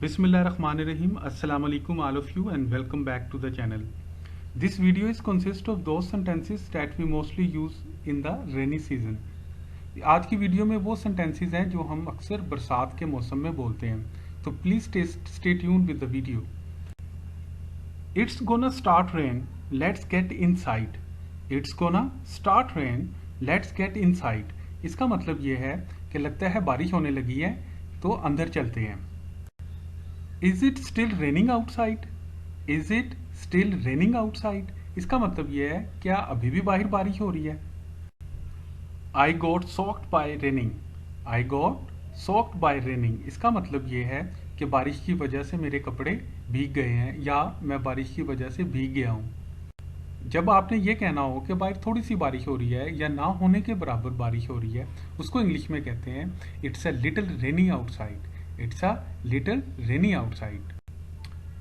Bismillahirrahmanirrahim. Assalamu alaikum all of you and welcome back to the channel. This video is consist of those sentences that we mostly use in the rainy season. आज की video में वो sentences हैं जो हम अक्सर बरसात के मौसम में बोलते हैं, तो please stay tuned with the video. It's gonna start rain, let's get inside. It's gonna start rain, let's get inside. इसका मतलब ये है कि लगता है बारिश होने लगी है तो अंदर चलते हैं. Is it still raining outside? Is it still raining outside? इसका मतलब ये है क्या अभी भी बाहर बारिश हो रही है. I got soaked by raining. I got soaked by raining. इसका मतलब ये है कि बारिश की वजह से मेरे कपड़े भीग गए हैं या मैं बारिश की वजह से भीग गया हूँ. जब आपने ये कहना हो कि बाहर थोड़ी सी बारिश हो रही है या ना होने के बराबर बारिश हो रही है, उसको इंग्लिश में कहते हैं it's a little rainy outside. It's a little rainy outside.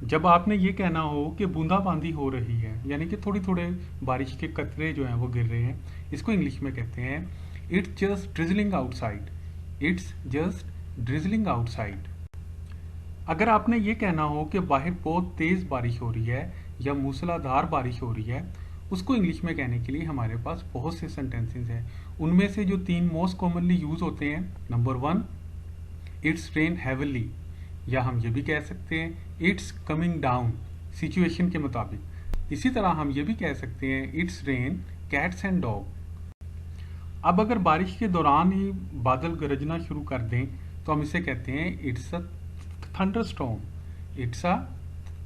जब आपने ये कहना हो कि बूंदाबांदी हो रही है यानी कि थोड़ी थोड़े बारिश के कतरे जो हैं वो गिर रहे हैं, इसको इंग्लिश में कहते हैं it's just drizzling outside. It's just drizzling outside. अगर आपने ये कहना हो कि बाहर बहुत तेज बारिश हो रही है या मूसलाधार बारिश हो रही है, उसको इंग्लिश में कहने के लिए हमारे पास बहुत से सेंटेंसेस हैं. उनमें से जो 3 मोस्ट कॉमनली यूज होते हैं, नंबर 1 इट्स रेन हैविली, या हम ये भी कह सकते हैं इट्स कमिंग डाउन सिचुएशन के मुताबिक. इसी तरह हम ये भी कह सकते हैं it's rain cats and dog. अब अगर बारिश के दौरान ही बादल गरजना शुरू कर दें तो हम इसे कहते हैं it's a thunderstorm. It's a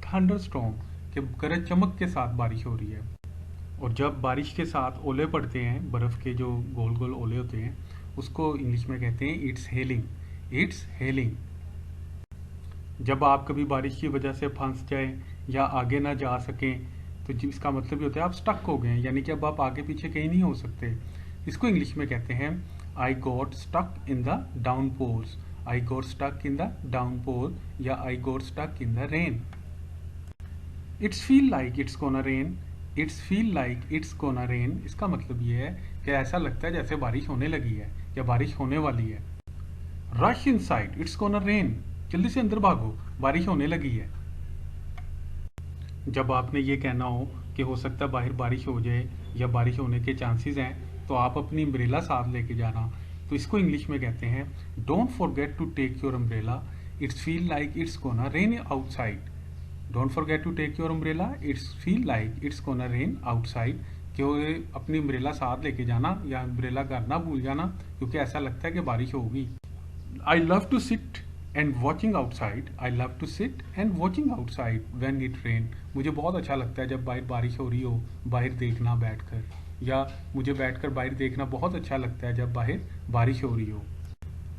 thunderstorm कि गरज चमक के साथ बारिश हो रही है. और जब बारिश के साथ ओले पड़ते हैं, बर्फ़ के जो गोल गोल ओले होते हैं, उसको इंग्लिश में कहते हैं इट्स हेलिंग. It's hailing. जब आप कभी बारिश की वजह से फंस जाए या आगे ना जा सकें तो जिसका मतलब ये होता है आप स्टक हो गए हैं, यानी कि अब आप आगे पीछे कहीं नहीं हो सकते. इसको इंग्लिश में कहते हैं I got stuck in the downpours. I got stuck in the downpour या I got stuck in the rain. It's feel like it's gonna rain. It's feel like it's gonna rain. इसका मतलब ये है कि ऐसा लगता है जैसे बारिश होने लगी है या बारिश होने वाली है. Rush inside it's gonna rain. जल्दी से अंदर भागो, बारिश होने लगी है. जब आपने ये कहना हो कि हो सकता है बाहर बारिश हो जाए या बारिश होने के चांसेस हैं तो आप अपनी अम्ब्रेला साथ लेके जाना, तो इसको इंग्लिश में कहते हैं don't forget to take your umbrella. It's feel like it's gonna rain outside. Don't forget to take your umbrella. It's feel like it's gonna rain outside. क्यों अपनी अम्ब्रेला साथ लेके जाना या अम्ब्रेला घर ना भूल जाना, क्योंकि ऐसा लगता है कि बारिश होगी. I love to sit and watching outside. I love to sit and watching outside when it rain. मुझे बहुत अच्छा लगता है जब बाहर बारिश हो रही हो, बाहर देखना बैठकर, या मुझे बैठकर बाहर देखना बहुत अच्छा लगता है जब बाहर बारिश हो रही हो.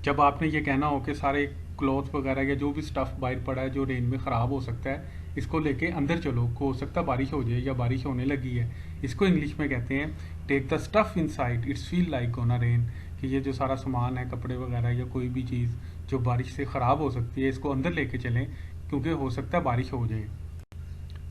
जब आपने ये कहना हो कि सारे क्लॉथ वगैरह या जो भी स्टफ बाहर पड़ा है जो रेन में ख़राब हो सकता है, इसको लेके अंदर चलो, हो सकता है बारिश हो जाए या बारिश होने लगी है. इसको इंग्लिश में कहते हैं take the stuff inside. It's feel like gonna rain. कि ये जो सारा सामान है, कपड़े वगैरह या कोई भी चीज़ जो बारिश से ख़राब हो सकती है, इसको अंदर लेके चलें क्योंकि हो सकता है बारिश हो जाए.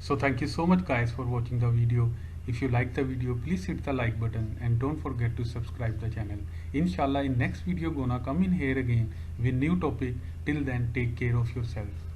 So thank you so much guys for watching the video. If you like the video, please hit the like button and don't forget to subscribe the channel. Inshallah in next video gonna come in here again with new topic. Till then, take care of yourself.